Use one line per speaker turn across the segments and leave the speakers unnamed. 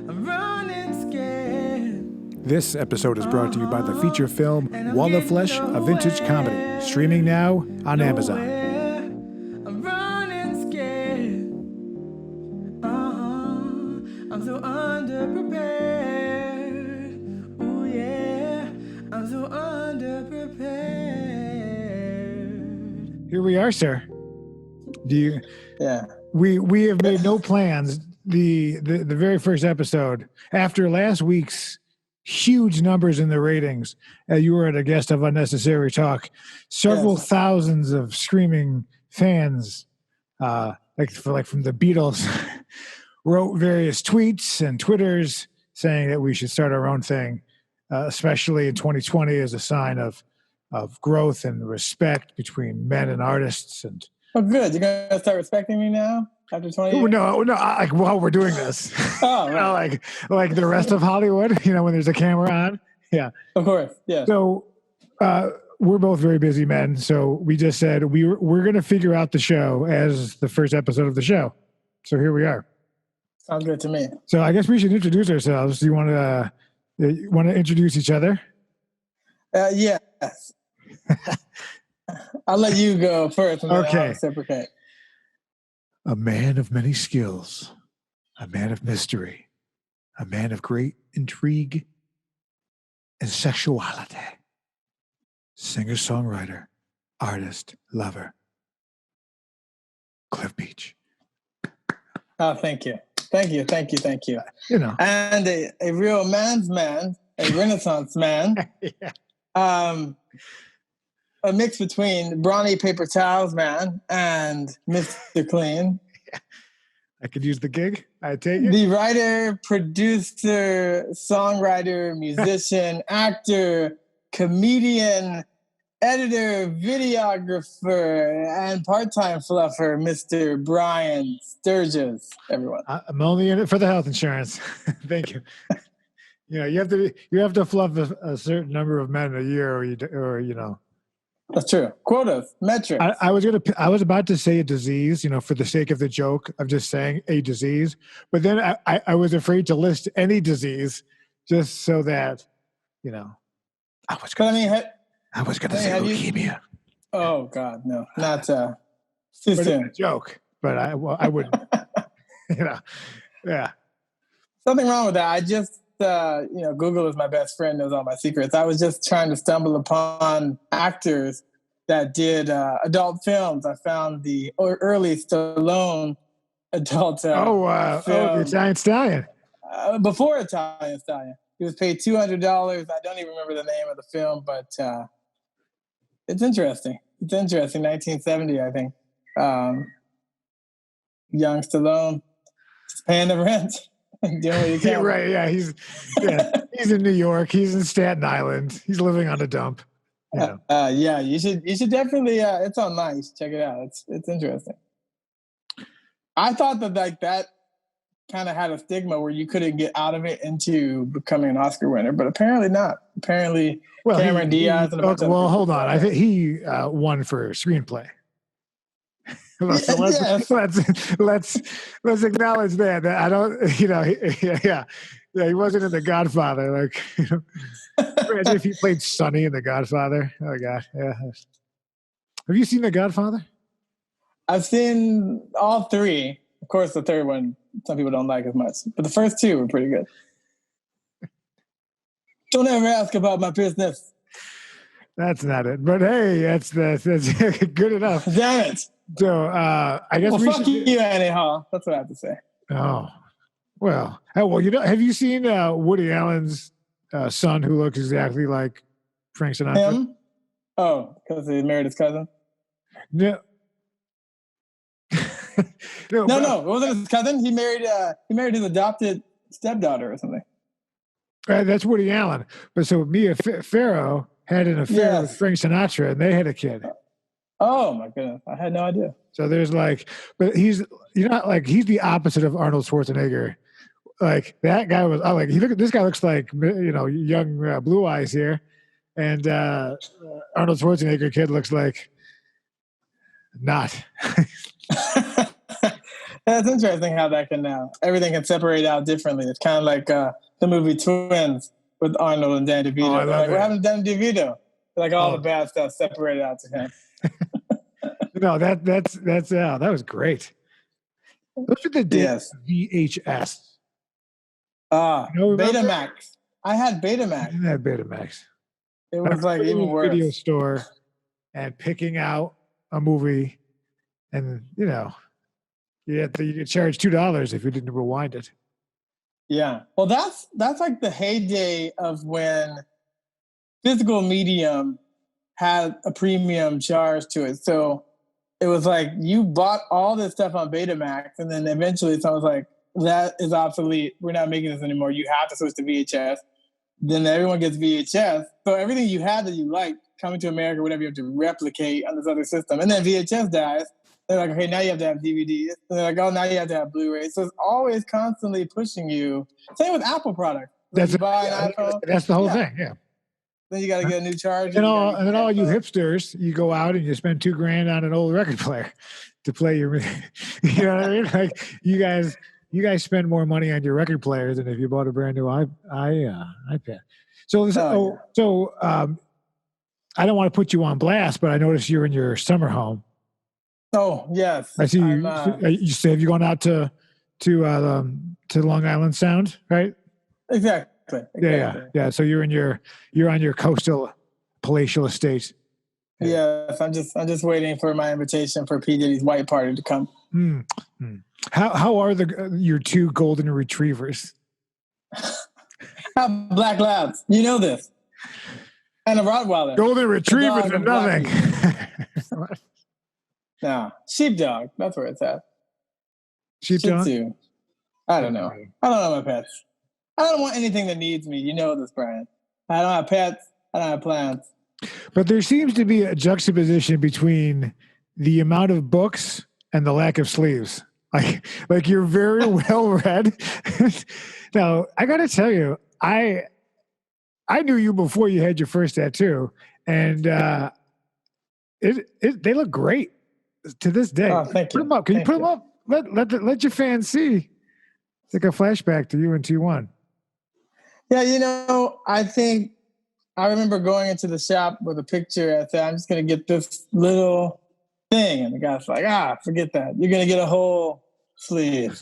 I'm running scared.
This episode is brought to you by the feature film Wall of Flesh, a vintage comedy, streaming now on Amazon.
I'm running scared. I'm so underprepared. Ooh yeah, I'm so underprepared.
Here we are, sir.
Yeah.
We have made no plans. The very first episode, after last week's huge numbers in the ratings, you were a guest of Unnecessary Talk. Several thousands of screaming fans, like from the Beatles, wrote various tweets and Twitters saying that we should start our own thing, especially in 2020 as a sign of growth and respect between men and artists. And
oh, good. You're gonna start respecting me now after 20 years?
No, like while we're doing this.
Oh,
you know, like the rest of Hollywood, you know, when there's a camera on. Yeah.
Of course. Yeah.
So we're both very busy men. So we just said we're going to figure out the show as the first episode of the show. So here we are.
Sounds good to me.
So I guess we should introduce ourselves. Do you want to introduce each other?
Yes. I'll let you go first. And then
Okay.
I'll reciprocate.
A man of many skills, a man of mystery, a man of great intrigue and sexuality. Singer-songwriter, artist, lover. Cliff Beach.
Oh, thank you. Thank you. Thank you. Thank you.
You know.
And a real man's man, a Renaissance man.
Yeah.
A mix between brawny paper towels man and Mr. Clean.
I could use the gig. I take it.
The writer, producer, songwriter, musician, actor, comedian, editor, videographer, and part-time fluffer, Mr. Brian Sturges. Everyone.
I'm only in it for the health insurance. Thank you. You know, you have to fluff a certain number of men a year, or you know.
That's true. Quotas, metrics.
I was about to say a disease, you know, for the sake of the joke of just saying a disease, but then I was afraid to list any disease just so that, you know, I was going to say leukemia.
Oh God, no, not too soon.
A joke, but I wouldn't, you know, yeah.
Something wrong with that. I just, Google is my best friend, knows all my secrets. I was just trying to stumble upon actors that did adult films. I found the early Stallone adult film.
The Italian Stallion.
Before Italian Stallion. He was paid $200. I don't even remember the name of the film, but it's interesting. It's interesting. 1970, I think. Young Stallone just paying the rent.
Yeah, right. Yeah, he's in New York. He's in Staten Island. He's living on a dump. You know.
You should definitely. It's online. You should check it out. It's interesting. I thought that kind of had a stigma where you couldn't get out of it into becoming an Oscar winner, but apparently not. Apparently, Cameron Diaz.
Hold on. I think he won for screenplay. So let's acknowledge that. I don't, you know, he wasn't in The Godfather. Like, you know, imagine if he played Sonny in The Godfather. Oh God, yeah. Have you seen The Godfather?
I've seen all three. Of course, the third one some people don't like as much, but the first two were pretty good. Don't ever ask about my business.
That's not it. But hey, that's good enough.
Damn it.
So I guess
fuck you anyhow. That's what I have to say.
Oh, well, you know, have you seen Woody Allen's son who looks exactly like Frank Sinatra?
Him? Oh, because he married his cousin?
No.
No, it wasn't his cousin. He married his adopted stepdaughter or something.
That's Woody Allen. But so Mia Farrow had an affair with Frank Sinatra, and they had a kid.
Oh my goodness, I had no idea.
So there's but he's the opposite of Arnold Schwarzenegger. Like that guy was this guy looks like, you know, young Blue Eyes here, and Arnold Schwarzenegger kid looks like not.
That's interesting how that can everything can separate out differently. It's kind of like the movie Twins with Arnold and Danny DeVito.
I love
what happened to Danny DeVito? Like all the bad stuff separated out to him.
No, that was great. Those are the days of VHS.
Betamax. I had Betamax.
I had Betamax.
It was like even worse.
Video store and picking out a movie, and you get charged $2 if you didn't rewind it.
Yeah, well, that's like the heyday of when physical medium had a premium charge to it. So it was like you bought all this stuff on Betamax, and then eventually someone was like, that is obsolete. We're not making this anymore. You have to switch to VHS. Then everyone gets VHS. So everything you had that you liked coming to America, whatever, you have to replicate on this other system. And then VHS dies. They're like, okay, now you have to have DVDs. They're like, oh, now you have to have Blu-ray. So it's always constantly pushing you. Same with Apple products.
That's
you buy an iPhone.
That's the whole thing. Yeah.
Then you got to get a new charger.
And then all you hipsters, you go out and you spend $2,000 on an old record player to play your. You know what I mean? Like you guys spend more money on your record players than if you bought a brand new iPad. So I don't want to put you on blast, but I noticed you're in your summer home.
Oh yes,
I see you. You say, have you gone out to Long Island Sound, right?
Exactly.
Yeah. So you're on your coastal palatial estate.
Yes, I'm just waiting for my invitation for P. Diddy's white party to come.
How are your two golden retrievers?
Black labs, you know this, and a Rottweiler.
Golden retrievers are nothing.
No, sheepdog. That's where it's at.
Sheepdog.
Shih Tzu. I don't know. I don't know my pets. I don't want anything that needs me. You know this, Brian. I don't have pets. I don't have plants.
But there seems to be a juxtaposition between the amount of books and the lack of sleeves. Like you're very well read. Now, I got to tell you, I knew you before you had your first tattoo, and they look great to this day.
Oh, thank you.
Put them up. Can you put them up? Let your fans see. It's like a flashback to you in T1.
Yeah, I think I remember going into the shop with a picture. I said, I'm just going to get this little thing. And the guy's like, forget that. You're going to get a whole sleeve.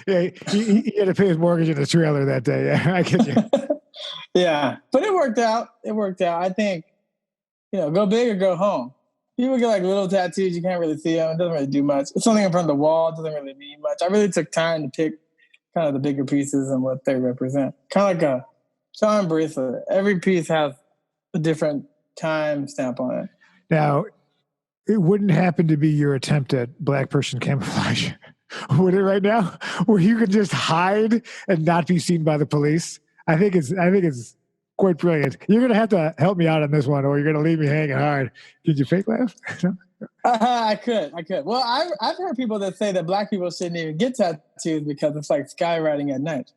Yeah, he had to pay his mortgage in the trailer that day. Yeah, I get you.
Yeah, but it worked out. I think, go big or go home. People get like little tattoos. You can't really see them. It doesn't really do much. It's something in front of the wall. It doesn't really mean much. I really took time to pick kind of the bigger pieces and what they represent. Kind of like a charm bracelet. Every piece has a different time stamp on it.
Now, it wouldn't happen to be your attempt at black person camouflage, would it right now? Where you could just hide and not be seen by the police? I think it's quite brilliant. You're going to have to help me out on this one, or you're going to leave me hanging hard. Did you fake laugh?
I could. Well, I've heard people that say that black people shouldn't even get tattoos because it's like skywriting at night.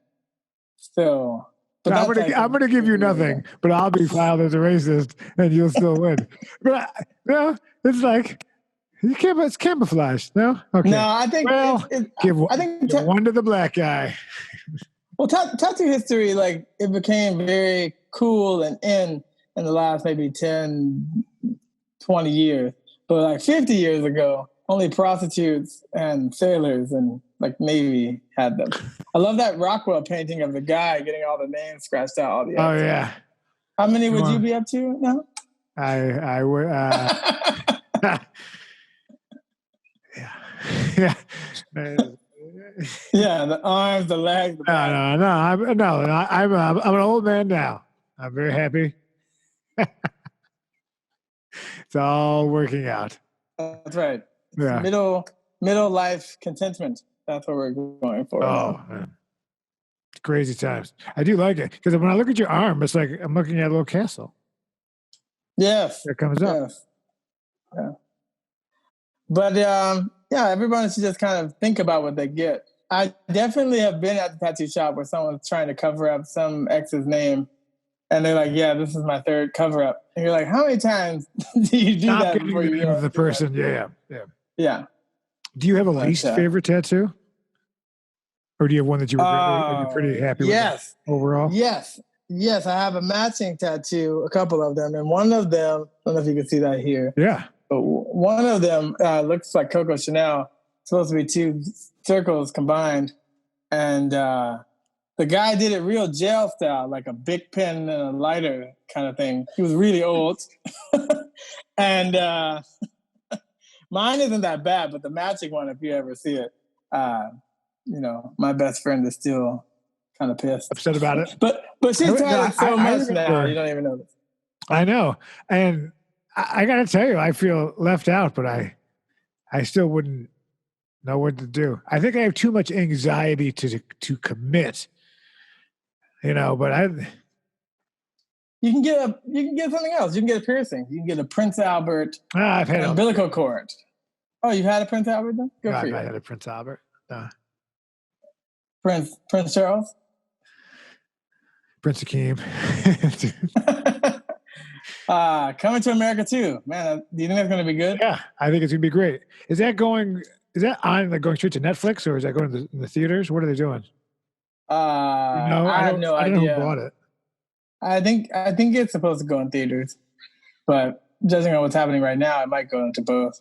So,
I'm gonna give you nothing, but I'll be filed as a racist, and you'll still win. But it's like it's camouflage. No, okay.
No, I think.
Well, give one to the black guy.
Well, tattoo history, like it became very cool and in the last maybe 10, 20 years. But like 50 years ago, only prostitutes and sailors and like Navy had them. I love that Rockwell painting of the guy getting all the names scratched out. All the
oh yeah.
How many would you be up to now?
I would. Yeah.
Yeah, the arms, the legs. The back.
I'm an old man now. I'm very happy. It's all working out.
That's right.
Yeah.
Middle life contentment. That's what we're going for.
Oh, man. It's crazy times. I do like it because when I look at your arm, it's like I'm looking at a little castle.
Yes.
There comes up.
Yes. Yeah. But everyone should just kind of think about what they get. I definitely have been at the tattoo shop where someone's trying to cover up some ex's name. And they're like, yeah, this is my third cover up. And you're like, how many times do you do that before you
know the person? Yeah.
Yeah.
Do you have a least favorite tattoo? Or do you have one that you are you pretty happy
yes.
with overall?
Yes. Yes, I have a matching tattoo, a couple of them. And one of them, I don't know if you can see that here.
Yeah.
But one of them looks like Coco Chanel. It's supposed to be two circles combined. And the guy did it real jail style, like a big pen and a lighter kind of thing. He was really old. And mine isn't that bad, but the matching one, if you ever see it, my best friend is still kind of pissed.
Upset about it?
But she's tried it so much now, you don't even know this.
I know. And I got to tell you, I feel left out, but I still wouldn't know what to do. I think I have too much anxiety to commit, but
you can get something else. You can get a piercing. You can get a Prince Albert
I've had
umbilical cord. Oh, you had a Prince Albert then? Good for you.
I had a Prince Albert.
Prince Charles?
Prince Akeem.
Coming to America too. Man, do you think that's going to be good?
Yeah, I think it's going to be great. Is that on going straight to Netflix, or is that going to the theaters? What are they doing?
I have no idea.
I don't know who bought it.
I think it's supposed to go in theaters, but judging on what's happening right now, it might go into both.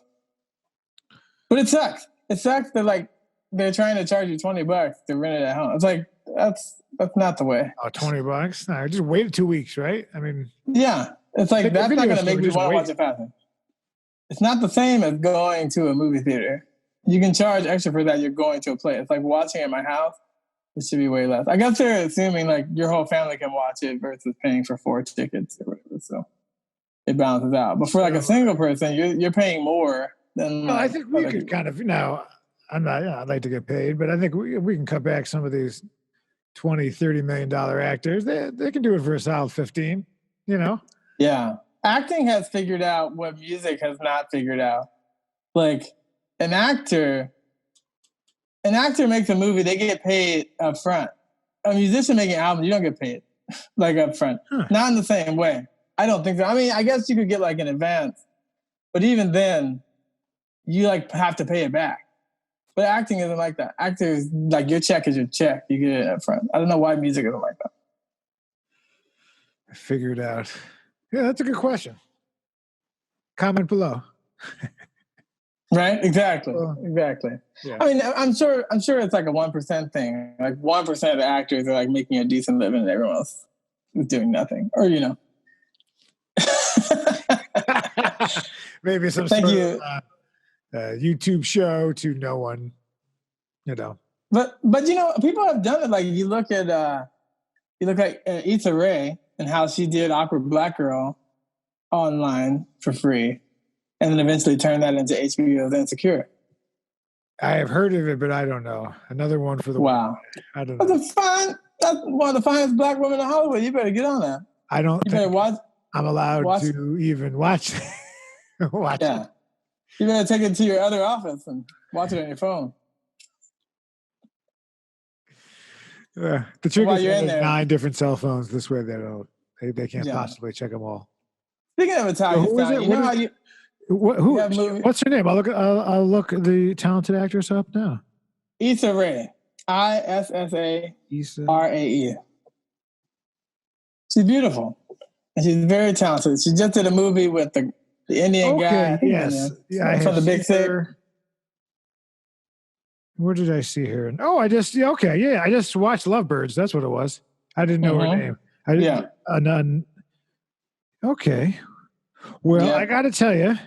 But it sucks. It sucks that they're trying to charge you $20 to rent it at home. It's like that's not the way.
Oh, $20? No, just wait 2 weeks, right? I mean,
yeah, it's like that's not going to make me want to watch it faster. It's not the same as going to a movie theater. You can charge extra for that. You're going to a place. It's like watching at my house. It should be way less. I guess they're assuming your whole family can watch it versus paying for 4 tickets or whatever. So it balances out. But for a single person, you're paying more than.
Well, I think we could kind of I'm not. I'd like to get paid, but I think we can cut back some of these $20-30 million actors. They can do it for a solid 15.
Yeah, acting has figured out what music has not figured out. Like an actor makes a movie, they get paid up front. A musician making an album, you don't get paid up front. Not in the same way. I don't think so. I mean, I guess you could get an advance, but even then, you have to pay it back. But acting isn't like that. Actors, your check is your check. You get it up front. I don't know why music isn't like that.
I figured out. Yeah, that's a good question. Comment below.
Right? Exactly. Exactly. Yeah. I mean, I'm sure it's a 1% thing. 1% of the actors are making a decent living and everyone else is doing nothing. Or,
Maybe some sort of YouTube show to no one,
But people have done it. You look at Issa Rae and how she did Awkward Black Girl online for free. And then eventually turn that into HBO's Insecure.
I have heard of it, but I don't know. Another one for the
wow.
I don't know.
That's one of the finest black women in Hollywood. You better get on that.
I don't.
You better watch.
I'm allowed to even watch. Watch it.
You better take it to your other office and watch it on your phone.
The trick is there's 9 different cell phones. This way they can't possibly check them all.
Speaking of Italian,
what's her name? I'll look the talented actress up now.
Issa Rae. ISSARAE. She's beautiful. And she's very talented. She just did a movie with the Indian guy.
Yes.
From the Big Sick.
Where did I see her? Oh, I just watched Lovebirds. That's what it was. I didn't know her name. I didn't. Okay. Well, I got to tell you,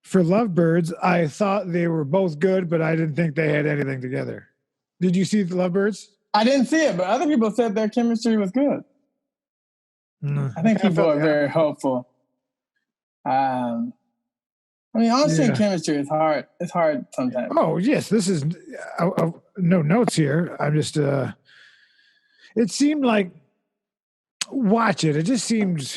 for Lovebirds, I thought they were both good, but I didn't think they had anything together. Did you see the Lovebirds?
I didn't see it, but other people said their chemistry was good. I think people are very hopeful. On-screen chemistry is hard. It's hard sometimes.
Oh, yes. This is no notes here. I'm just, it seemed like, watch it. It just seemed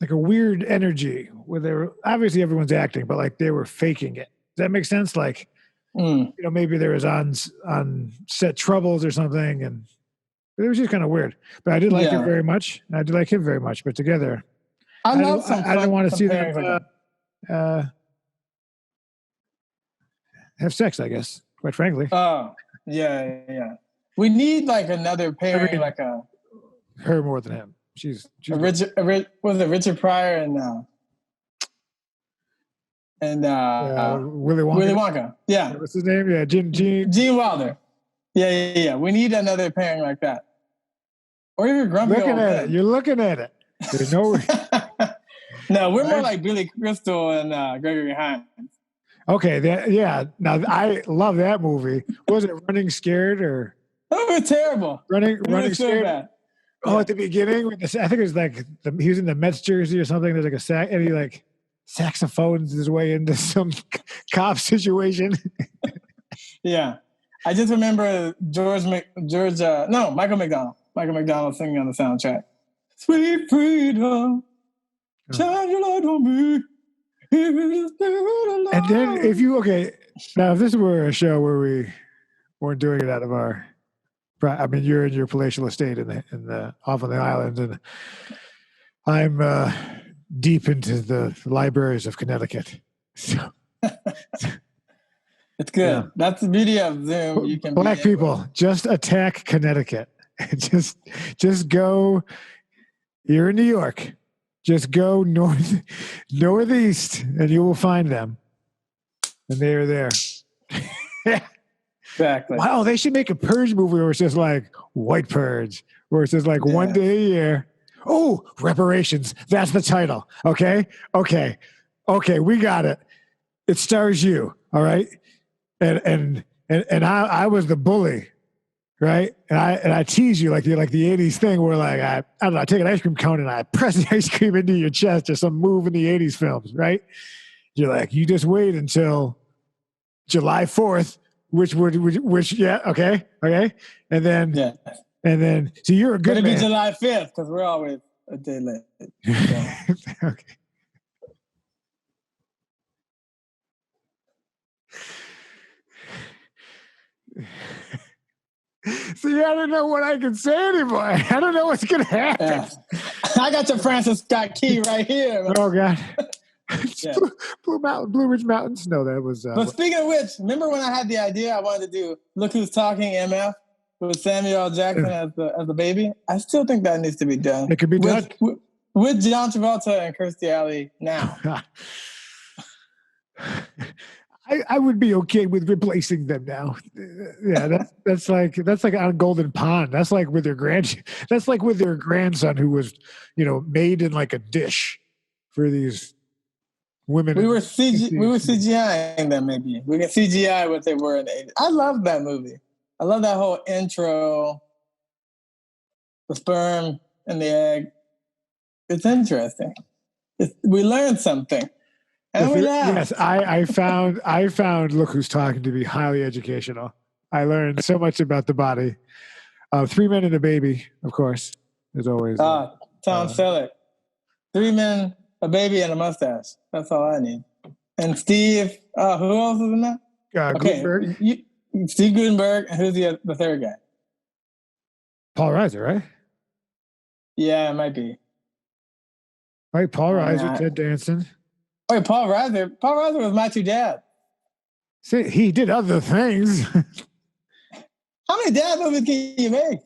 like a weird energy where they were, obviously everyone's acting, but they were faking it. Does that make sense? Maybe there was on set troubles or something, and it was just kind of weird. But I did like her very much, and I did like him very much. But together, I didn't want to see them have sex, I guess, quite frankly.
Oh, Yeah. We need like another pairing, like
her more than him. She's
was it Richard Pryor and
Willy Wonka.
Willy Wonka. Yeah.
What's his name? Yeah,
Gene Wilder. Yeah. We need another pairing like that. Or even Grumpy
looking
Old
at
Man.
it. You're looking at it. There's no.
No, we're more like Billy Crystal and Gregory Hines.
Okay, Now I love that movie. Was it Running Scared or?
Oh, it was terrible.
Running
so
Scared.
Bad.
Oh, at the beginning, I think it was like he was in the Mets jersey or something. There's like a sack, and he like saxophones his way into some cop situation.
Yeah, I just remember Michael McDonald. Michael McDonald singing on the soundtrack. Sweet freedom, shine your light on me.
And then if this were a show where we weren't doing it out of our, I mean, you're in your palatial estate off on the island, and I'm deep into the libraries of Connecticut. So
it's good. Yeah. That's the beauty of Zoom. You can
black people just attack Connecticut. just go. You're in New York. Just go northeast, and you will find them. And they are there.
Exactly.
Wow, they should make a Purge movie where it's just like White Purge, where it's just like one day a year. Oh, reparations. That's the title. Okay, we got it. It stars you. All right, and I was the bully. Right, and I tease you like the '80s thing where like I don't know, I take an ice cream cone and I press the ice cream into your chest or some move in the '80s films, right? You're like, you just wait until July 4th, which okay, and then so you're a good man.
It'll be July 5th because we're always a day late.
Okay. See, I don't know what I can say anymore. I don't know what's going to happen.
Yeah. I got your Francis Scott Key right here. Man.
Oh, God. Blue Ridge Mountains? No, that was...
but speaking of which, remember when I had the idea I wanted to do Look Who's Talking MF with Samuel L. Jackson as the baby? I still think that needs to be done.
It could be done.
With John Travolta and Kirstie Alley now.
I would be okay with replacing them now. Yeah, that's like on Golden Pond. That's like with their grandson who was, made in like a dish for these women.
We were CGIing them maybe. We can CGI what they were in the 80s. I love that movie. I love that whole intro, the sperm and the egg. It's interesting. We learned something.
Yes, I found Look Who's Talking to be highly educational. I learned so much about the body. 3 Men and a Baby, of course, as always.
Tom Selleck. 3 men, a baby, and a mustache. That's all I need. And Steve, who else is in that?
Gutenberg.
Steve Gutenberg, and who's the third guy?
Paul Reiser, right?
Yeah, it might be.
Right, Paul Reiser, Ted Danson.
Wait, Paul Reiser was my two dad.
See, he did other things.
How many dad movies can you make?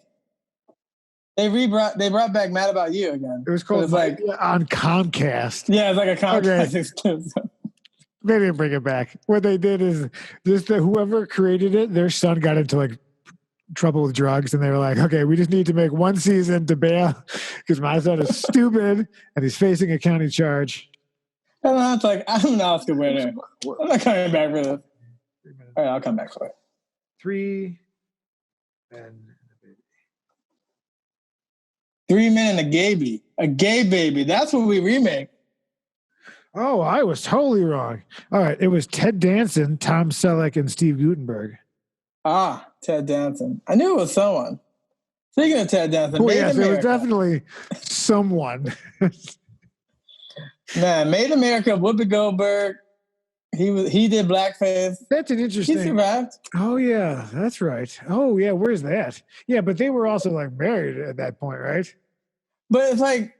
They brought back Mad About You again.
It was called on Comcast.
Yeah, it's like a Comcast exclusive.
They didn't bring it back. What they did is just whoever created it, their son got into like trouble with drugs, and they were like, okay, we just need to make one season to bail because my son is stupid and he's facing a county charge.
And I was like, I'm an Oscar winner. I'm not coming back for this. All right, I'll come back for it.
3 Men and a Baby.
3 Men and a Gay A gay baby. That's what we remake.
Oh, I was totally wrong. All right, it was Ted Danson, Tom Selleck, and Steve Gutenberg.
Ted Danson. I knew it was someone. Speaking of Ted Danson,
yes, it was definitely someone.
Man, Made America, Whoopi Goldberg. He did blackface.
That's an interesting.
He survived.
Oh yeah, that's right. Oh yeah, where's that? Yeah, but they were also like married at that point, right?
But it's like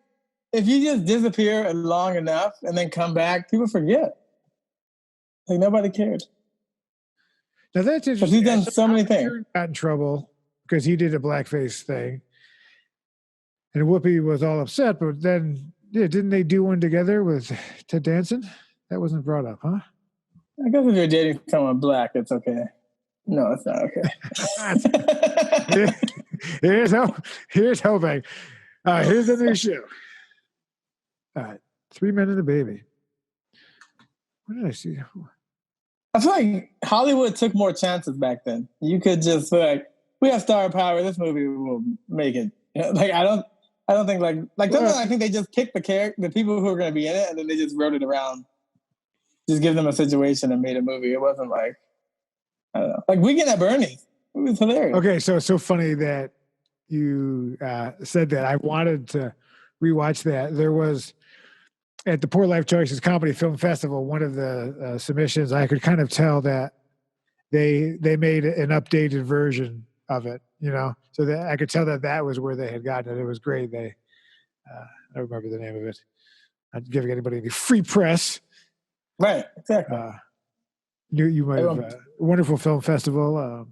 if you just disappear long enough and then come back, people forget. Like nobody cared.
Now that's
Because
interesting.
he's done so many things.
Aaron got in trouble because he did a blackface thing, and Whoopi was all upset. But then, didn't they do one together with Ted Danson? That wasn't brought up, huh?
I guess if you're dating someone black, it's okay. No, it's not okay.
Here's hoping. Here's the new show. All right, 3 Men and a Baby. What did I see?
I feel like Hollywood took more chances back then. You could just be like, we have star power. This movie will make it. Like I don't think sometimes I think they just picked the people who are going to be in it, and then they just wrote it around. Just give them a situation and made a movie. It wasn't like, I don't know, like Weekend at Bernie's. It was hilarious.
Okay, so it's so funny that you said that. I wanted to rewatch that. There was at the Poor Life Choices Comedy Film Festival, one of the submissions, I could kind of tell that they made an updated version of it, so that I could tell that was where they had gotten it. It was great. I don't remember the name of it. Not giving anybody any free press.
Right, exactly.
You might have wonderful film festival.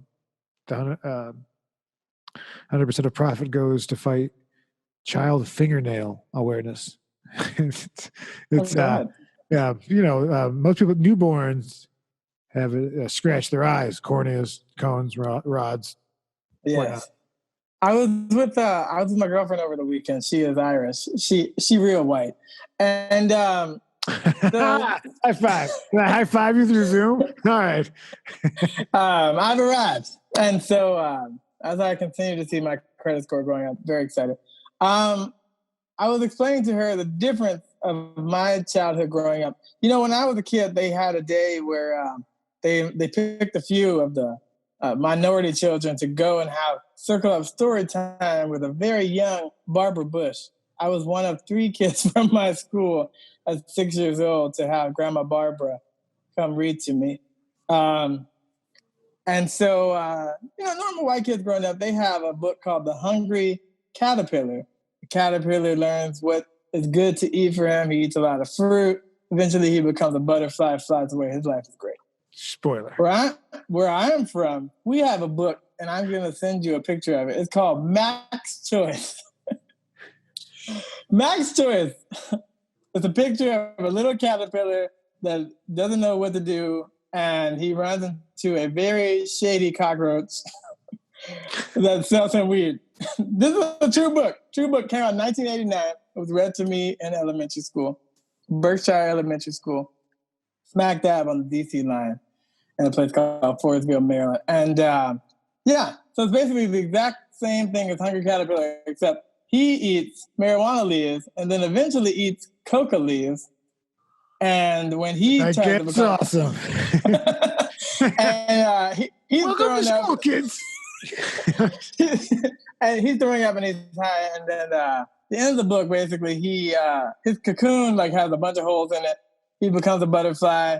100% of profit goes to fight child fingernail awareness. It's most people, newborns have scratch their eyes, corneas, cones, rods.
Yes. I was with my girlfriend over the weekend. She is Irish. She real white. And so,
high five. Can I high five you through Zoom? All right.
I've arrived. And so as I continue to see my credit score going up, very excited. I was explaining to her the difference of my childhood growing up. When I was a kid, they had a day where they picked a few of the minority children to go and have circle up story time with a very young Barbara Bush. I was one of 3 kids from my school at 6 years old to have Grandma Barbara come read to me. And so, normal white kids growing up, they have a book called The Hungry Caterpillar. The caterpillar learns what is good to eat for him. He eats a lot of fruit. Eventually, he becomes a butterfly, flies away. His life is great.
Spoiler.
Where I am from, we have a book, and I'm going to send you a picture of it. It's called Max Choice. Max Choice. It's a picture of a little caterpillar that doesn't know what to do, and he runs into a very shady cockroach that sells him weed. This is a true book. True book came out in 1989. It was read to me in elementary school, Berkshire Elementary School, smack dab on the D.C. line in a place called Forestville, Maryland. And so it's basically the exact same thing as Hungry Caterpillar, except he eats marijuana leaves and then eventually eats coca leaves. And when he
that
tries
gets
to become
awesome.
and he's
welcome
throwing
to school,
up,
kids.
and he's throwing up and he's high. And then the end of the book, basically, he his cocoon has a bunch of holes in it. He becomes a butterfly.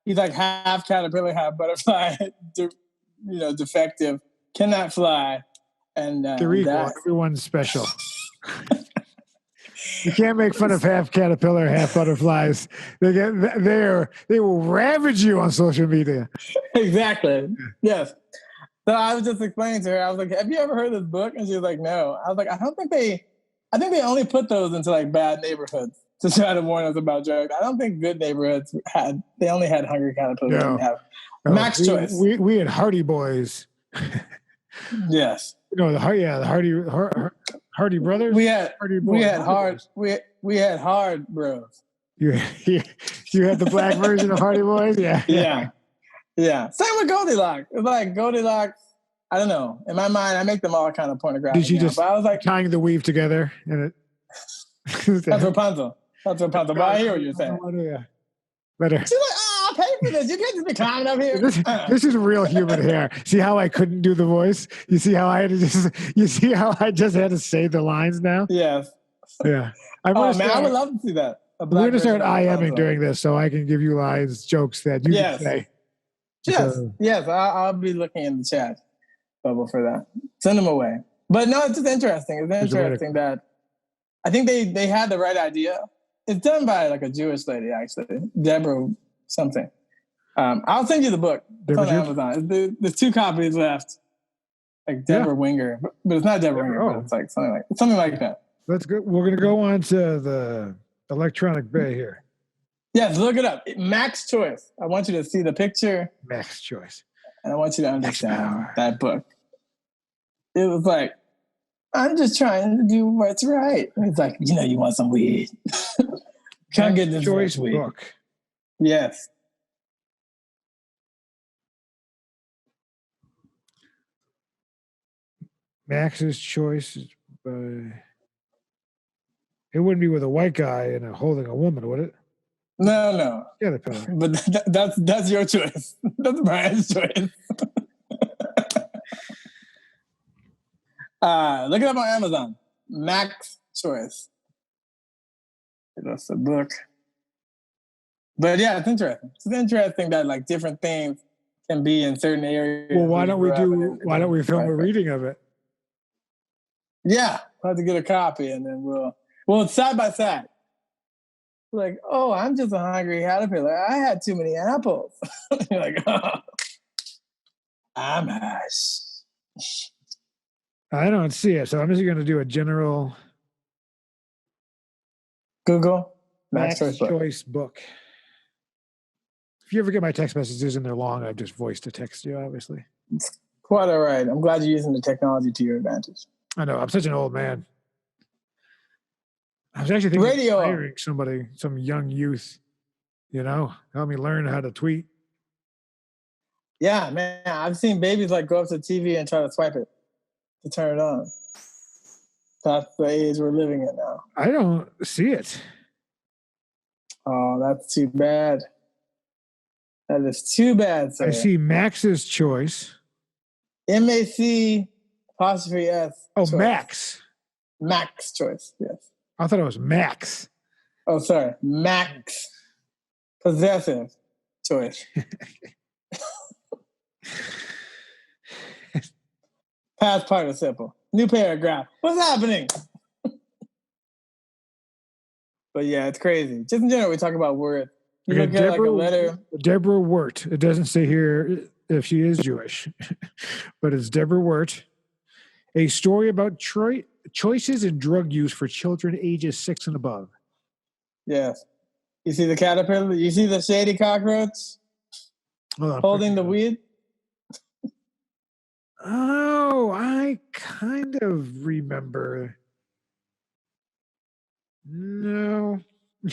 He's like half caterpillar, half butterfly. Defective, cannot fly, and
they're equal.
dies.
Everyone's special. You can't make fun of half caterpillar, half butterflies. They will ravage you on social media.
Exactly. Yes. So I was just explaining to her. I was like, "Have you ever heard of this book?" And she was like, "No." I was like, I think they only put those into bad neighborhoods to try to warn us about drugs. I don't think good neighborhoods they only had Hungry Caterpillar. They didn't have Max Choice.
We had Hardy Boys.
Yes.
The Hardy Brothers.
We had Hard Bros.
You had the black version of Hardy Boys. Yeah.
Same with Goldilocks. It's like Goldilocks. I don't know. In my mind, I make them all kind of pornographic.
Did you just?
But I was like
tying the weave together and it.
That's Rapunzel. But I hear what you're saying.
Better.
She's like, I'll pay for this. You can't just be climbing up here.
This is real human hair. See how I couldn't do the voice? You see how I just had to say the lines now?
Yes.
Yeah.
I would love to see that.
We're going to start IMing during this so I can give you lines, jokes that you can say.
Yes. I'll be looking in the chat bubble for that. Send them away. But no, it's just interesting. It's interesting that I think they had the right idea. It's done by a Jewish lady, actually, Deborah something. I'll send you the book. It's on
Deborah
Amazon. There's 2 copies left. Like Deborah Winger, but it's not Deborah Winger, but it's like something like that.
Let's go. We're gonna go on to the electronic bay here.
Yes, look it up. Max Choice. I want you to see the picture.
Max Choice.
And I want you to understand that book. It was like, I'm just trying to do what's right. It's like, you want some weed. Can't get this
Choice
weed.
book.
Yes.
Max's Choice. It wouldn't be with a white guy and holding a woman, would it?
No.
Caterpillar.
But that's your choice. That's Brian's choice. Look it up on Amazon. Max Choice. That's the book. But yeah, it's interesting. It's interesting that like different themes can be in certain areas.
Well, why don't we film a reading of it?
Yeah, we'll have to get a copy and then it's side by side. Like, oh, I'm just a hungry caterpillar. I had too many apples. You're like, oh, I'm hush.
I don't see it, so I'm just going to do a general
Google
Max Choice book. If you ever get my text messages and they're long, I've just voiced to text you, obviously.
It's quite all right. I'm glad you're using the technology to your advantage.
I know. I'm such an old man. I was actually thinking of hiring somebody, some young youth, help me learn how to tweet.
Yeah, man. I've seen babies like go up to the TV and try to swipe it to turn it on. That's the age we're living in now.
I don't see it.
Oh, that's too bad. That is too bad, sir.
I see Max's Choice.
MAC apostrophe S.
Oh,
choice.
Max.
Max Choice, yes.
I thought it was Max.
Oh, sorry. Max possessive choice. Past participle. New paragraph. What's happening? But yeah, it's crazy. Just in general, we talk about words. You look at like a letter.
Deborah Wirt. It doesn't say here if she is Jewish, but it's Deborah Wirt. A story about choices in drug use for children ages 6 and above.
Yes. You see the caterpillar? You see the shady cockroach holding the weed?
Oh, I kind of remember. No.
We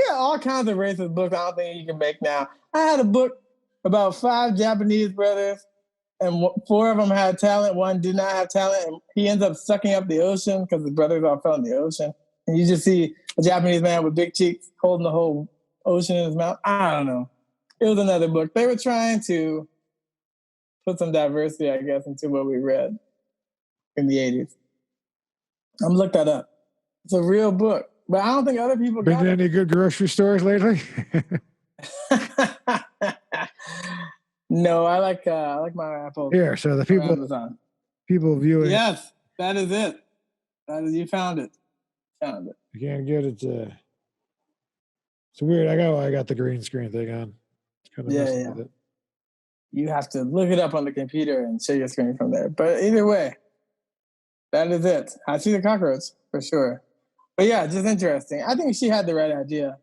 have all kinds of racist books I don't think you can make now. I had a book about 5 Japanese brothers, and 4 of them had talent. 1 did not have talent, and he ends up sucking up the ocean because his brothers all fell in the ocean. And you just see a Japanese man with big cheeks holding the whole ocean in his mouth. I don't know. It was another book. They were trying to put some diversity, I guess, into what we read in the 80s. I'm going to look that up. It's a real book. But I don't think other people
been to any good grocery stores lately?
No, I like my apples.
Here, so the people viewing.
Yes, that is it. You found it. Found it.
I can't get it. It's weird. I got the green screen thing on. It's kind of messing with it.
You have to look it up on the computer and share your screen from there. But either way, that is it. I see the cockroach for sure. But yeah, just interesting. I think she had the right idea.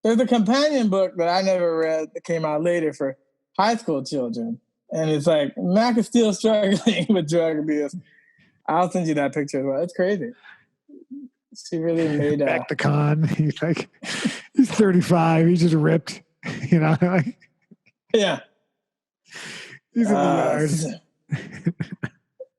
There's a companion book that I never read that came out later for high school children. And it's like, Mac is still struggling with drug abuse. I'll send you that picture as well. It's crazy. She really made
back the con. He's 35. He's just ripped.
Yeah.
He's in the yard.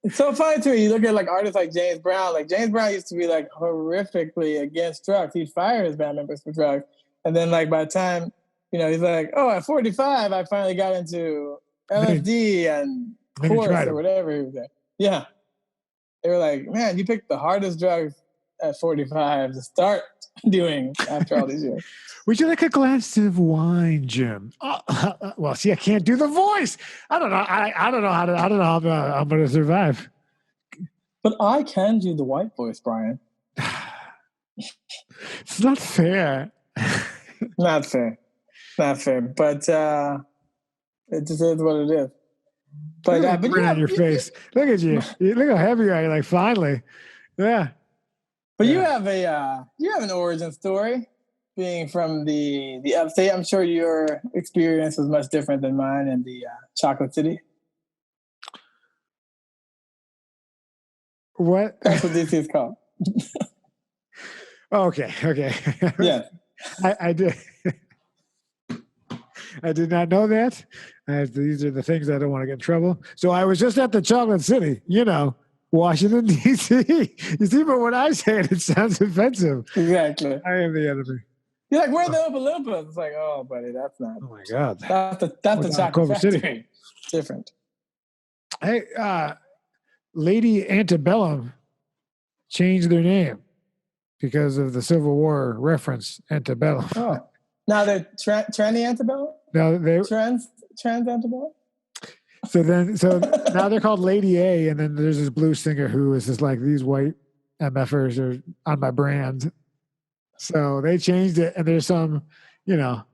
It's so funny to me. You look at like artists like James Brown. Like James Brown used to be like horrifically against drugs. He'd fire his band members for drugs. And then like by the time, he's like, oh, at 45, I finally got into LSD and course or whatever he was doing. Yeah. They were like, man, you picked the hardest drugs at 45 to start doing after all these years.
Would you like a glass of wine, Jim? Well, see, I can't do the voice. I don't know. I don't know how I'm going to survive.
But I can do the white voice, Brian.
It's not fair.
Not fair. Not fair. But it just is what it is. But
Look at the
but
grin on your face. Look at you. Look how happy you are. You're like, finally. Yeah.
But
Yeah.
you have an origin story, being from the upstate. I'm sure your experience was much different than mine in the Chocolate City.
What?
That's what DC is called.
Okay.
Yeah.
I did. I did not know that. These are the things I don't want to get in trouble. So I was just at the Chocolate City, Washington, D.C. You see, but when I say it, it sounds offensive.
Exactly.
I am the enemy.
You're like, where are the Oompa Loompas? It's like, oh, buddy, that's not.
Oh, my God.
That's the Chocolate
Culver
Factory.
City.
Different.
Hey, Lady Antebellum changed their name because of the Civil War reference, Antebellum.
Oh. Now they're trendy antebellum?
No, they
Trans antebellum?
So now they're called Lady A, and then there's this blues singer who is just like, these white MFers are on my brand. So they changed it, and there's some, you know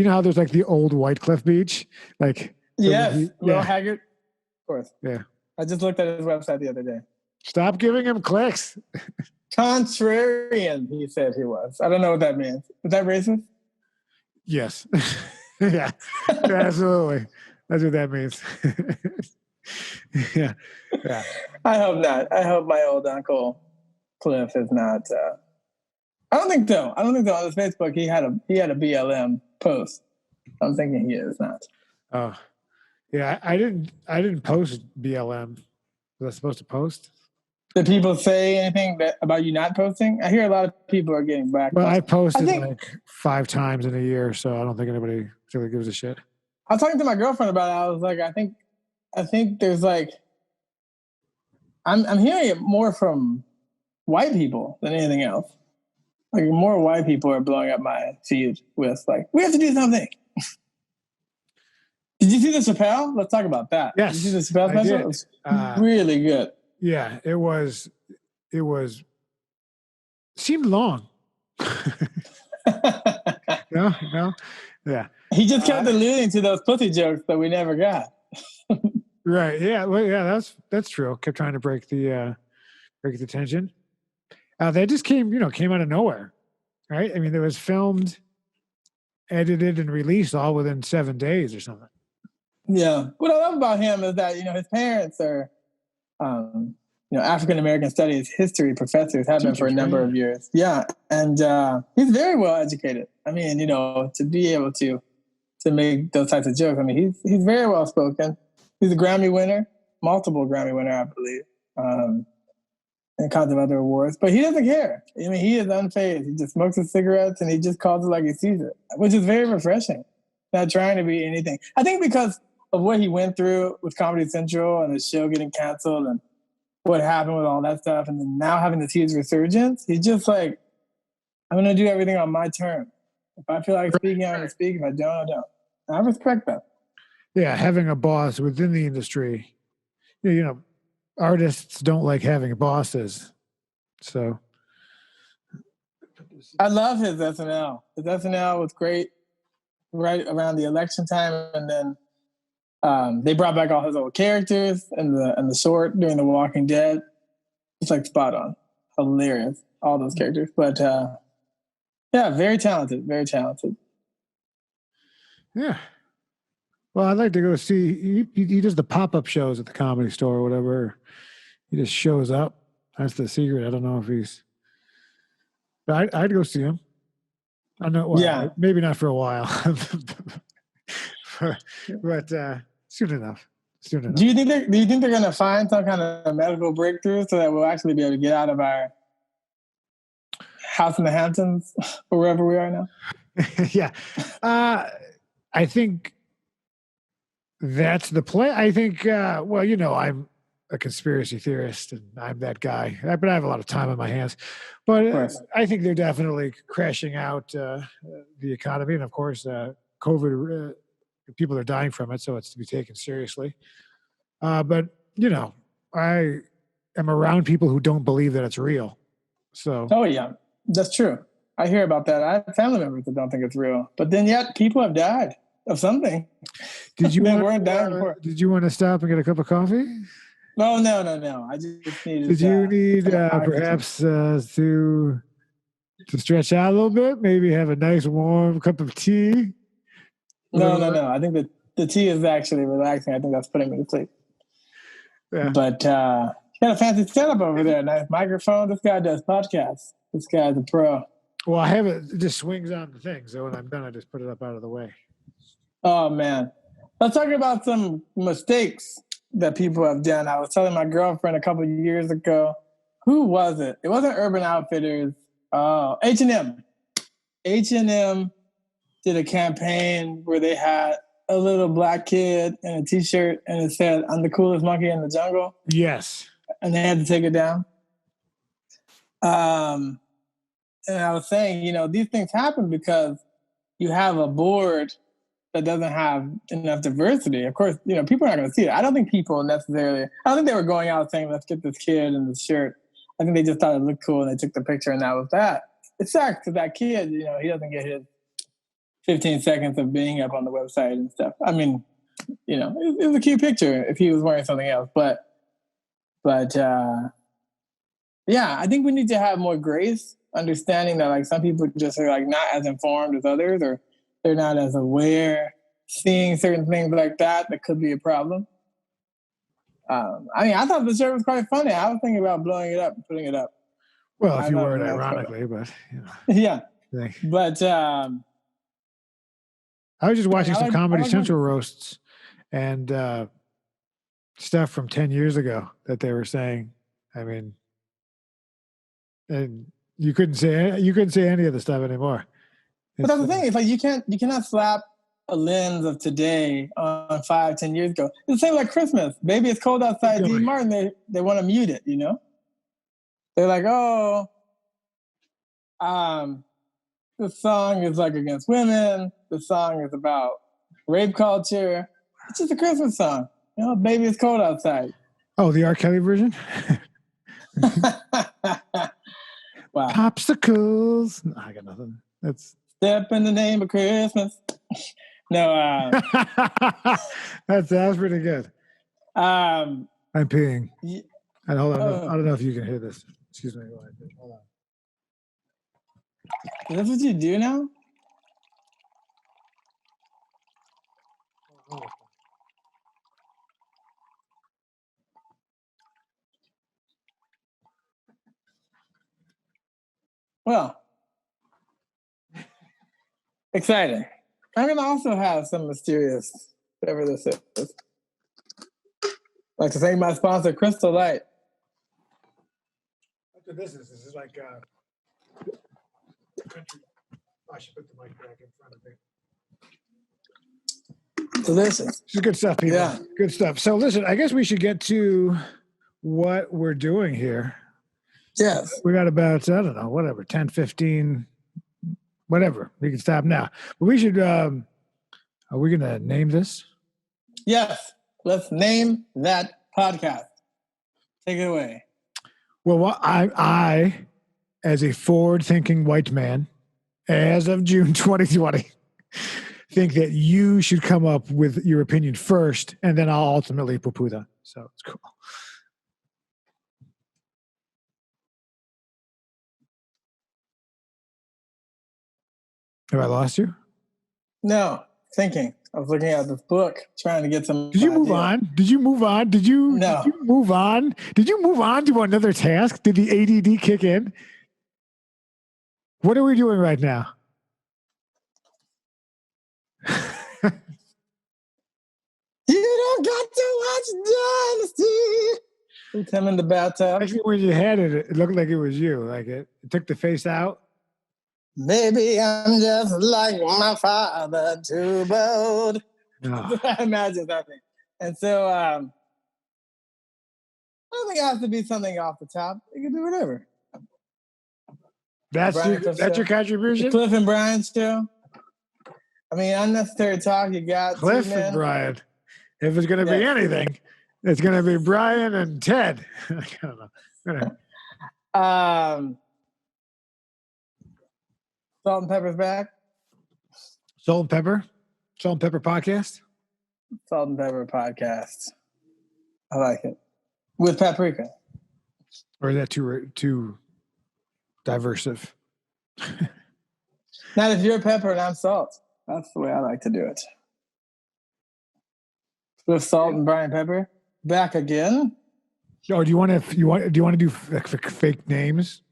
how there's like the old White Cliff Beach, like
Will Haggard, of course.
Yeah,
I just looked at his website the other day.
Stop giving him clicks.
Contrarian, he said he was. I don't know what that means. Is that racist?
Yes. Yeah, absolutely. That's what that means. Yeah.
I hope not. I hope my old uncle Cliff is not. I don't think so. On his Facebook, he had a BLM post. I'm thinking he is not.
Oh, yeah. I didn't post BLM. Was I supposed to post?
Did people say anything about you not posting? I hear a lot of people are getting back.
Well, I posted like 5 times in a year, so I don't think anybody really gives a shit.
I was talking to my girlfriend about it. I was like, I think there's like, I'm hearing it more from white people than anything else. Like more white people are blowing up my feed with like, we have to do something. Did you see the Chappelle? Let's talk about that.
Yes,
did you see the Chappelle special? It was really good.
Yeah, it was seemed long. No. Yeah.
He just kept alluding to those pussy jokes that we never got.
Right. Yeah. Well, yeah, that's true. Kept trying to break the tension. They just came out of nowhere. Right? I mean, it was filmed, edited, and released all within 7 days or something.
Yeah. What I love about him is that, his parents are African American studies history professors, have been for a number of years. Yeah. And he's very well educated. I mean, to be able to make those types of jokes. I mean, he's very well spoken. He's a Grammy winner, multiple Grammy winner, I believe, and kinds of other awards. But he doesn't care. I mean, he is unfazed. He just smokes his cigarettes and he just calls it like he sees it, which is very refreshing. Not trying to be anything. I think because of what he went through with Comedy Central and his show getting canceled and what happened with all that stuff, and then now having to see his resurgence, he's just like, I'm going to do everything on my terms. If I feel like speaking, I'm going to speak. If I don't, I don't. And I respect that.
Yeah, having a boss within the industry. Artists don't like having bosses. So
I love his SNL. His SNL was great right around the election time, and then they brought back all his old characters and the short during The Walking Dead. It's like spot on. Hilarious. All those characters. But yeah, very talented. Very talented.
Yeah. Well, I'd like to go see. He does the pop-up shows at the Comedy Store or whatever. He just shows up. That's the secret. I don't know if he's. But I'd go see him. I know. Well,
yeah.
Maybe not for a while, but soon enough.
Do you think they're going to find some kind of medical breakthrough so that we'll actually be able to get out of our house in the Hamptons or wherever we are now?
Yeah, I think that's the plan. I think. I'm a conspiracy theorist and I'm that guy, but I have a lot of time on my hands. But I think they're definitely crashing out the economy, and of course, COVID. People are dying from it, so it's to be taken seriously. But I am around people who don't believe that it's real. So,
oh yeah, That's true. I hear about that. I have family members that don't think it's real, but then yet people have died of something.
Did you
They
want?
weren't dying before.
Did you want to stop and get a cup of coffee?
No. I just needed.
Did you need
some
perhaps to stretch out a little bit? Maybe have a nice warm cup of tea.
No. I think that the tea is actually relaxing. I think that's putting me to sleep.
Yeah.
But you got a fancy setup over there. Nice microphone. This guy does podcasts. This guy's a pro.
Well, I have it just swings on the thing. So when I'm done, I just put it up out of the way.
Oh, man. Let's talk about some mistakes that people have done. I was telling my girlfriend a couple of years ago. Who was it? It wasn't Urban Outfitters. H&M. H&M did a campaign where they had a little black kid in a T-shirt and it said, "I'm the coolest monkey in the jungle."
Yes.
And they had to take it down. And I was saying, these things happen because you have a board that doesn't have enough diversity. Of course, people are not going to see it. I don't think people necessarily, I don't think they were going out saying, "Let's get this kid in this shirt." I think they just thought it looked cool and they took the picture and that was that. It sucks because that kid, he doesn't get his 15 seconds of being up on the website and stuff. I mean, it was a cute picture if he was wearing something else. But yeah, I think we need to have more grace, understanding that like some people just are like not as informed as others, or they're not as aware, seeing certain things like that could be a problem. I thought the shirt was quite funny. I was thinking about blowing it up and putting it up.
Well, if you wore it ironically, but
yeah. But
I was just watching some Comedy Central roasts and stuff from 10 years ago that they were saying. I mean, and you couldn't say any of the stuff anymore.
But that's the thing. It's like you cannot slap a lens of today on 5-10 years ago. It's the same like Christmas. Baby, it's cold outside. Dean Martin, they want to mute it. They're like, oh, this song is like against women. The song is about rape culture. It's just a Christmas song. Baby, it's cold outside.
Oh, the R. Kelly version?
Wow.
Popsicles. No, I got nothing. That's
Step in the name of Christmas. No.
That sounds pretty good. I'm peeing. And hold on. I don't know if you can hear this. Excuse me. Hold on.
Is that what you do now? Well, exciting. I'm going to also have some mysterious, whatever this is. I'd like to thank my sponsor, Crystal Light.
That's what this is. This is like country. I should put the mic back in front of me.
Delicious.
This is good stuff, people.
Yeah.
Good stuff. So listen, I guess we should get to what we're doing here.
Yes.
We got about, I don't know, whatever, 10, 15, whatever. We can stop now. But we should, are we going to name this?
Yes. Let's name that podcast. Take it away.
Well, I as a forward-thinking white man, as of June 2020, think that you should come up with your opinion first, and then I'll ultimately poo-poo that. So it's cool. Have I lost you?
No, thinking. I was looking at this book, trying to get some.
Did you move on? Did you move on? Did you move on? Did you move on to another task? Did the ADD kick in? What are we doing right now?
You don't got to watch Dynasty. With him in the bathtub.
Actually, when you had it, it looked like it was you. Like it took the face out.
Maybe I'm just like my father, too bold.
Oh.
I imagine that thing. And so I don't think it has to be something off the top. It can be whatever.
That's your contribution?
The Cliff and Brian show. I mean, unnecessary talk. You got
Cliff and Brian. If it's going to be anything, it's going to be Brian and Ted. I don't know.
Salt and Pepper's back.
Salt and Pepper podcast.
Salt and Pepper podcast. I like it. With paprika.
Or is that too diversive?
Not if you're pepper and I'm salt. That's the way I like to do it. With Salt and Brian Pepper back again.
Oh, do you want to do fake names?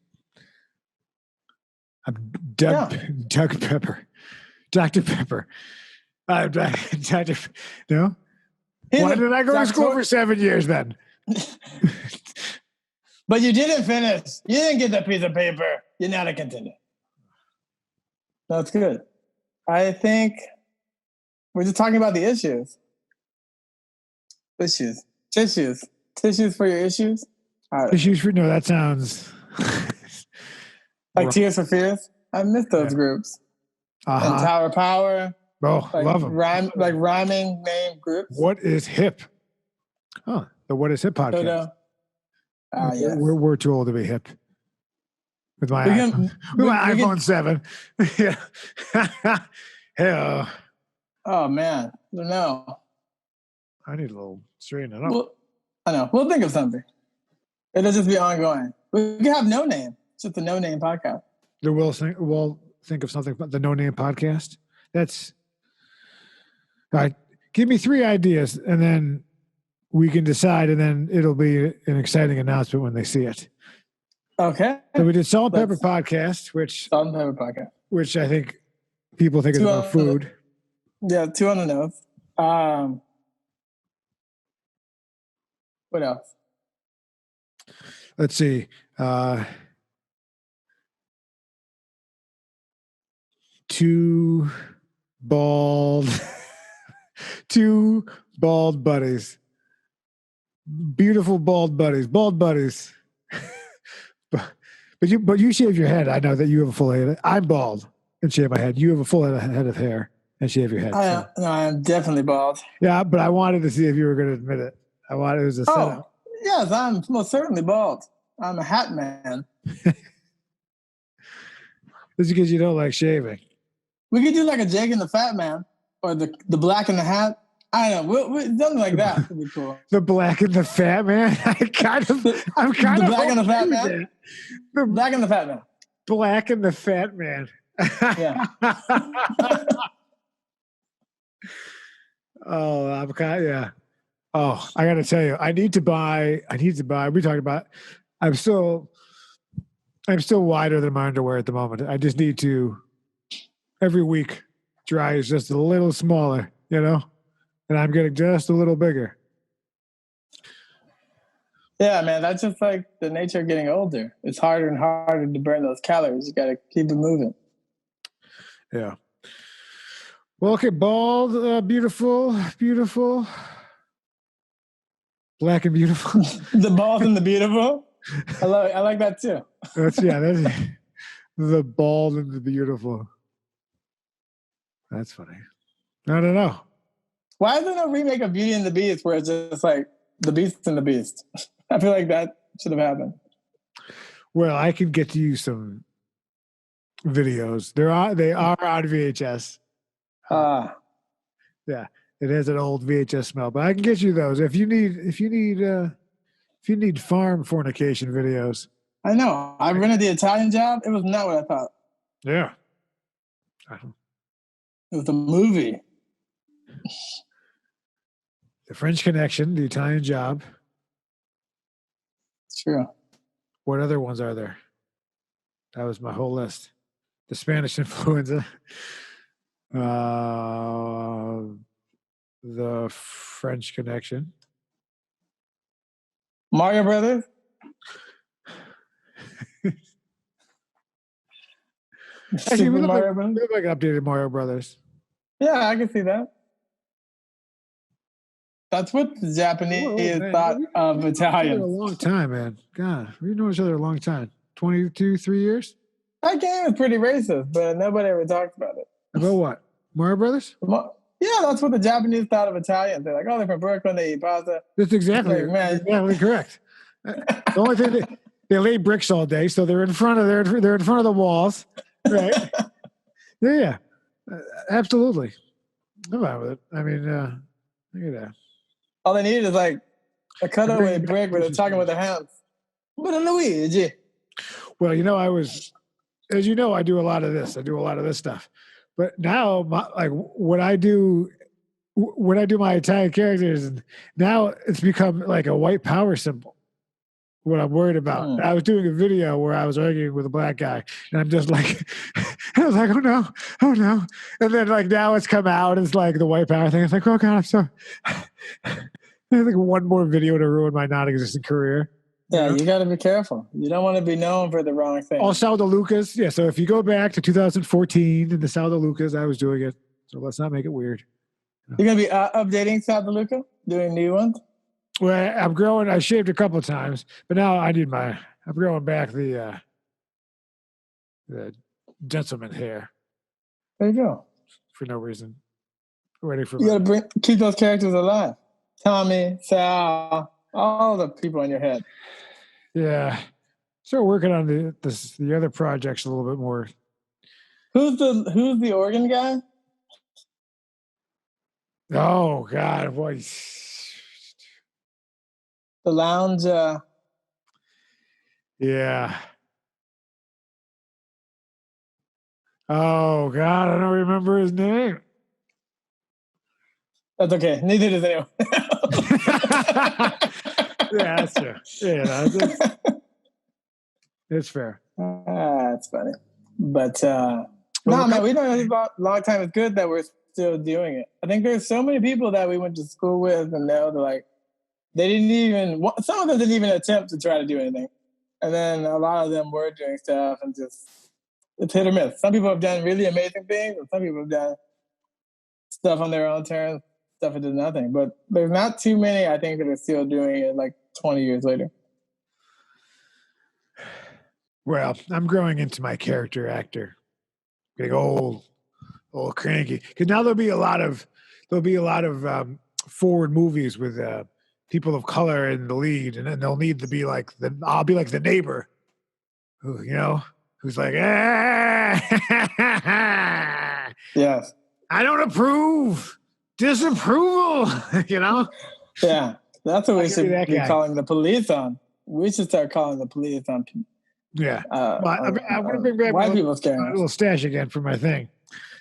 I'm Doug Pepper, Dr. Pepper. Dr. No. Why did I go to school for 7 years then?
But you didn't finish. You didn't get that piece of paper. You're not a contender. That's good. I think we're just talking about the issues. Tissues for your issues.
Issues for that sounds
like Tears for Fears. I miss those groups. And Tower Power.
Oh,
like
love them.
Rhyming name groups.
What is hip? Huh? The What is Hip podcast.
Yes.
We're too old to be hip. With my iPhone 7. Yeah. Hell.
Oh man, no.
I need a little straightening up.
Well, I know. We'll think of something. It'll just be ongoing. We can have no name. It's just a no name podcast.
We'll think of something about the No Name podcast. That's all right. Give me 3 ideas, and then we can decide, and then it'll be an exciting announcement when they see it.
Okay.
So we did Salt and Pepper podcast, which I think people think is about food.
Yeah, 2 on the nose. What else?
Let's see. Two bald buddies. Beautiful bald buddies. But you shave your head. I know that you have a full head. I'm bald and shave my head. You have a full head of hair and shave your head.
No, I'm definitely bald.
Yeah, but I wanted to see if you were going to admit it. It was a setup.
Yes, I'm most certainly bald. I'm a hat man.
This is because you don't like shaving.
We could do like a Jake and the Fat Man, or the Black and the Hat. I don't know. Something like that would be cool.
The Black and the Fat Man. I'm kind of
the Black and the Fat Man. The Black and the Fat Man.
Black and the Fat Man.
Yeah.
Oh, I'm kind of, yeah. Oh, I got to tell you, I need to buy, we talked about, I'm still wider than my underwear at the moment. I just need to, every week, dry is just a little smaller, and I'm getting just a little bigger.
Yeah, man, that's just like the nature of getting older. It's harder and harder to burn those calories. You got to keep it moving.
Yeah. Well, okay, bald, beautiful. Black and beautiful.
The bald and the beautiful. I like that too.
That's the bald and the beautiful. That's funny. I don't know.
Why is there no remake of Beauty and the Beast where it's just like the Beast and the Beast? I feel like that should have happened.
Well, I can get you some videos. They are on VHS. Yeah. It has an old VHS smell, but I can get you those if you need farm fornication videos.
I know. I rented The Italian Job. It was not what I thought.
Yeah.
It was a movie.
The French Connection, The Italian Job.
It's true.
What other ones are there? That was my whole list. The Spanish Influenza. The French Connection.
Mario Brothers.
Actually, we look like updated Mario Brothers.
Yeah, I can see that. That's what the Japanese thought of Italians.
A long time, man. God, we've known each other a long time. 3 years?
That game is pretty racist, but nobody ever talks about it.
About what? Mario Brothers?
Yeah, that's what the Japanese thought of Italians. They're like, they're from Brooklyn, they eat pasta.
That's exactly correct. The only thing they lay bricks all day, so they're in front of the walls, right? Yeah. Absolutely. I'm fine with it. I mean, look at that.
All they need is like a cutaway
Bring back
break where they're
Lucius
talking with
Fox.
their hands. But Luigi.
Well, as you know, I do a lot of this. I do a lot of this stuff. But now, like when I do my Italian characters, now it's become like a white power symbol. What I'm worried about. I was doing a video where I was arguing with a black guy, and I'm just like, I was like, oh no, and then like now it's come out. It's like the white power thing. It's like, oh god, I'm so. I think one more video to ruin my non-existent career.
Yeah, you got to be careful. You don't want to be known for the wrong thing.
Oh, Sal DeLucas. Yeah, so if you go back to 2014 in the Sal DeLucas, I was doing it. So let's not make it weird.
You're going to be updating Sal DeLuca? Doing new ones?
Well, I'm growing. I shaved a couple of times, but now I'm growing back the gentleman hair.
There you go.
For no reason. Waiting for
you got to keep those characters alive. Tommy, Sal, all the people in your head.
Yeah. So working on the other projects a little bit more.
Who's the organ guy?
Oh God, boy.
The lounge.
Yeah. Oh God, I don't remember his name.
That's okay. Neither does anyone.
Yeah, that's true. Yeah, it's fair.
That's funny. But no, man, we don't know about a long time. It's good that we're still doing it. I think there's so many people that we went to school with, and now they're like, some of them didn't even attempt to try to do anything. And then a lot of them were doing stuff, and just, it's hit or miss. Some people have done really amazing things, and some people have done stuff on their own terms, stuff that did nothing. But there's not too many, I think, that are still doing it like 20 years later.
Well, I'm growing into my character actor. Getting old cranky. Because now there'll be a lot of forward movies with people of color in the lead, and then they'll need to be like I'll be like the neighbor, who's like,
yes,
I don't approve, disapproval,
Yeah, that's what we should be calling the police on. We should start calling the police on.
Yeah, I want to bring back
white
my
little
stash again for my thing,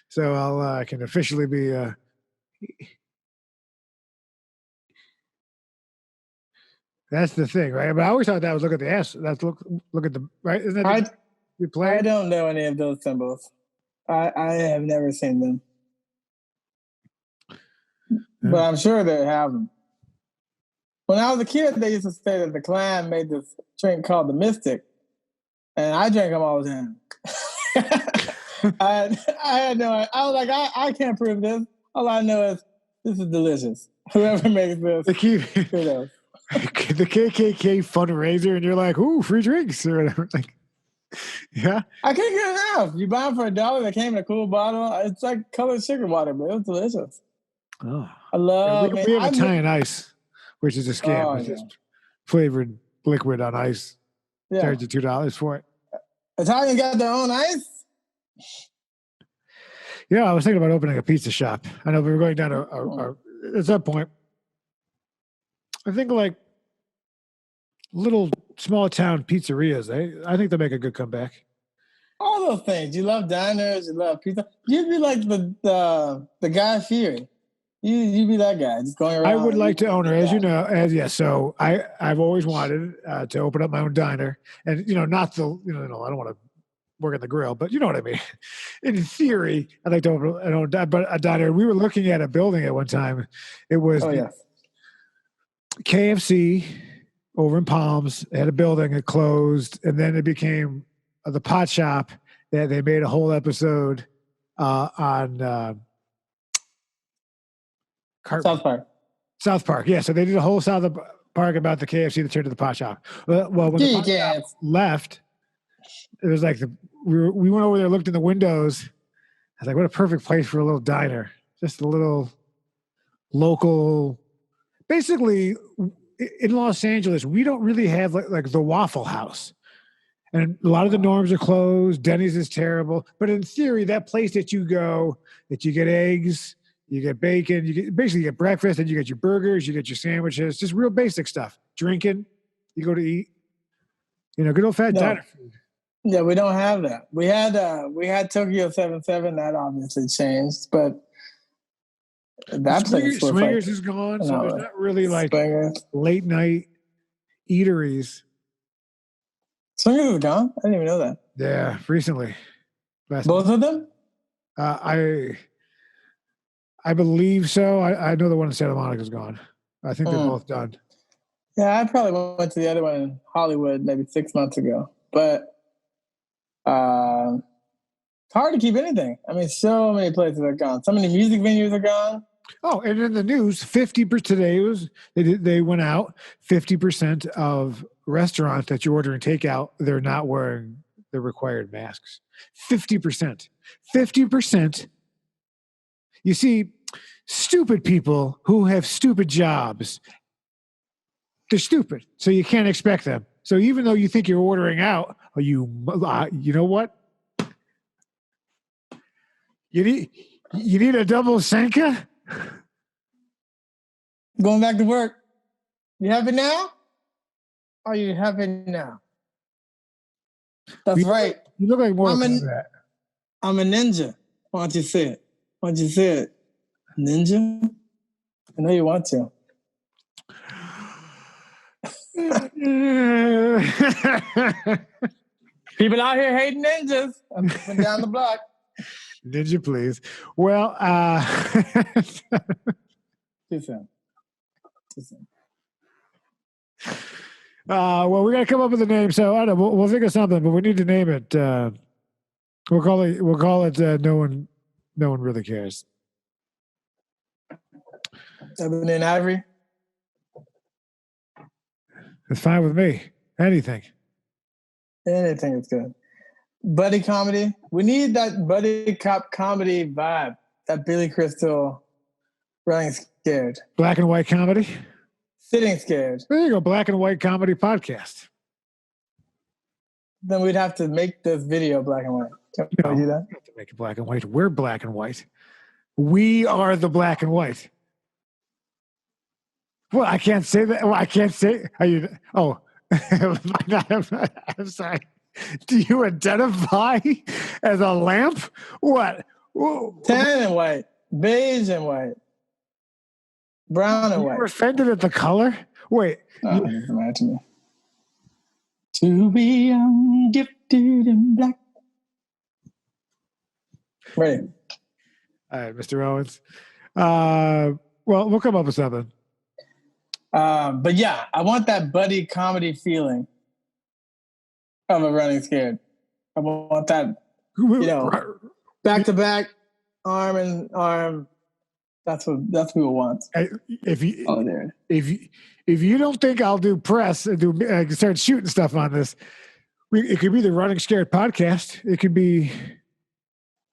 so I can officially be. That's the thing, right? But I always thought that was look at the ass. That's look at the right. Isn't that you play?
I don't know any of those symbols. I have never seen them, but I'm sure they have them. When I was a kid, they used to say that the Klan made this drink called the Mystic, and I drank them all the time. I had no. I was like, I can't prove this. All I know is this is delicious. Whoever makes this, who knows?
The KKK fundraiser, and you're like, ooh, free drinks or whatever. Like, yeah.
I can't get enough. You buy them for $1. They came in a cool bottle. It's like colored sugar water, but it was delicious.
Oh,
I love
it. We have Italian ice, which is a scam. It's just flavored liquid on ice. Yeah. Charge you $2 for it.
Italian got their own ice?
Yeah, I was thinking about opening a pizza shop. I know we were going down at that point. I think like little small town pizzerias. I think they make a good comeback.
All those things. You love diners. You love pizza. You'd be like the Guy Fieri. You'd be that guy just going around.
I would like to own her, as you know. So I've always wanted to open up my own diner, and not the I don't want to work at the grill, but you know what I mean. In theory, I'd like to open a diner. We were looking at a building at one time. It was KFC over in Palms. They had a building that closed, and then it became the pot shop that they made a whole episode on South Park. Yeah, so they did a whole South Park about the KFC that turned to the pot shop. Well, when the pot shop left, it was like we went over there, looked in the windows. I was like, what a perfect place for a little diner. Just a little local. Basically, in Los Angeles, we don't really have like the Waffle House. And a lot of the norms are closed. Denny's is terrible. But in theory, that place that you go, that you get eggs, you get bacon, you get breakfast, and you get your burgers, you get your sandwiches, just real basic stuff. Drinking, you go to eat, good old fat diner food.
Yeah, we don't have that. We had Tokyo 77. That obviously changed, but that place was
Swingers is gone, so there's not really like late night eateries.
Swingers is gone? I didn't even know that.
Yeah, recently.
Both of them?
I believe so. I know the one in Santa Monica is gone. I think they're both done.
Yeah, I probably went to the other one in Hollywood maybe 6 months ago. But it's hard to keep anything. I mean, so many places are gone. So many music venues are gone.
Oh, and in the news, 50% today they went out. 50% of restaurants that you're ordering takeout, they're not wearing the required masks. 50%. 50%. You see, stupid people who have stupid jobs, they're stupid. So you can't expect them. So even though you think you're ordering out, you know what? You need a double Senka?
Going back to work. You happy now? Are you happy now? That's right.
You look like more than that.
I'm a ninja. Why don't you say it? Why don't you say it? Ninja? I know you want to. People out here hating ninjas. I'm moving down the block.
Ninja, please. Well,
Too soon.
Well, we got to come up with a name. So I don't know. We'll think of something, but we need to name it. We'll call it. No one really cares.
Ebony and Ivory.
It's fine with me. Anything
is good. Buddy comedy. We need that buddy cop comedy vibe. That Billy Crystal running scared.
Black and white comedy.
Sitting scared.
There you go. Black and white comedy podcast.
Then we'd have to make this video black and white. Can we do that?
We have to make it black and white. We're black and white. We are the black and white. Well, I can't say that. Well, I can't say. Are you? Oh, I'm sorry. Do you identify as a lamp? What?
Tan and white, beige and white, brown and white.
You were offended at the color? Wait.
Just imagine me. To be gifted in black. Ready.
All right, Mr. Owens. Well, we'll come up with something.
But yeah, I want that buddy comedy feeling of a running scared. I want that, back to back, arm in arm. That's what we want.
If you don't think I'll do press and start shooting stuff on this, it could be the Running Scared podcast. It could be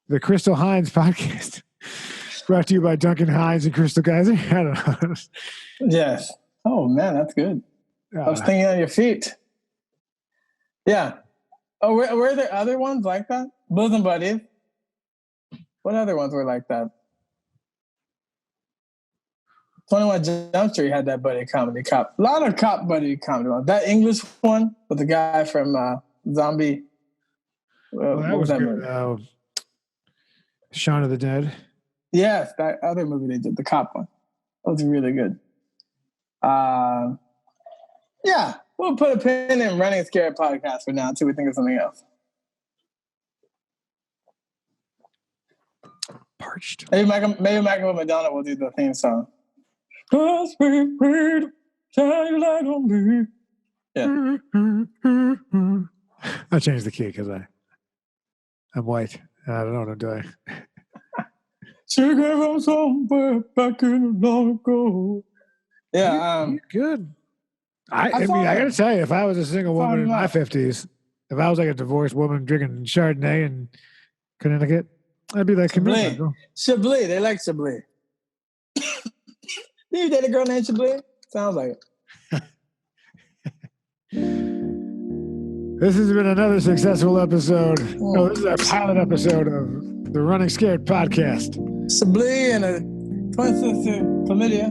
the Crystal Hines podcast, brought to you by Duncan Hines and Crystal Geyser. I don't know.
Yes. Oh man, that's good. I was thinking on your feet. Yeah. Oh, were there other ones like that? Bosom Buddies. What other ones were like that? 21 Jump Street had that buddy comedy cop. A lot of cop buddy comedy ones. That English one with the guy from Zombie.
That was that movie? Shaun of the Dead.
Yes, that other movie they did, the cop one. That was really good. Yeah, we'll put a pin in Running Scared podcast for now until we think of something else.
Parched.
Maybe Michael McDonald will do the theme song. Yeah.
I changed the key because I'm white. I don't know what I'm doing.
She came from somewhere back in the long ago. Yeah,
good. I gotta tell you, if I was a single woman in my 50s, if I was like a divorced woman drinking Chardonnay in Connecticut, I'd be like,
Chablis. They like Chablis. You date a girl named Chablis? Sounds like it.
This has been another successful episode. No, this is our pilot episode of the Running Scared podcast.
Sablee and a twin sister, Chlamydia.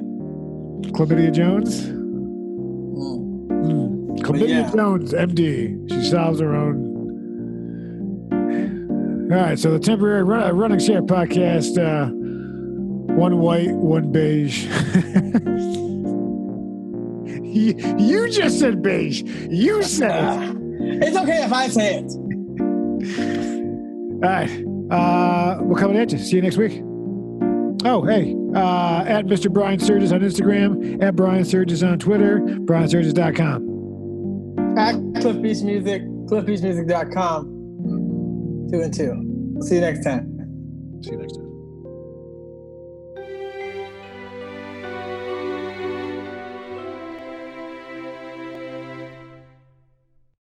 Chlamydia Jones. Chlamydia Jones, MD. She solves her own. All right, so the temporary Running Scared podcast. One white, one beige. You just said beige. You said it.
It's okay if I say it.
All right. We're coming at you. See you next week. Oh, hey. At Mr. Brian Sturges on Instagram. At Brian Sturges on Twitter. BrianSturges.com.
At Cliff Beach Music. CliffBeachMusic.com. 2 and 2. See you next time.
See you next time.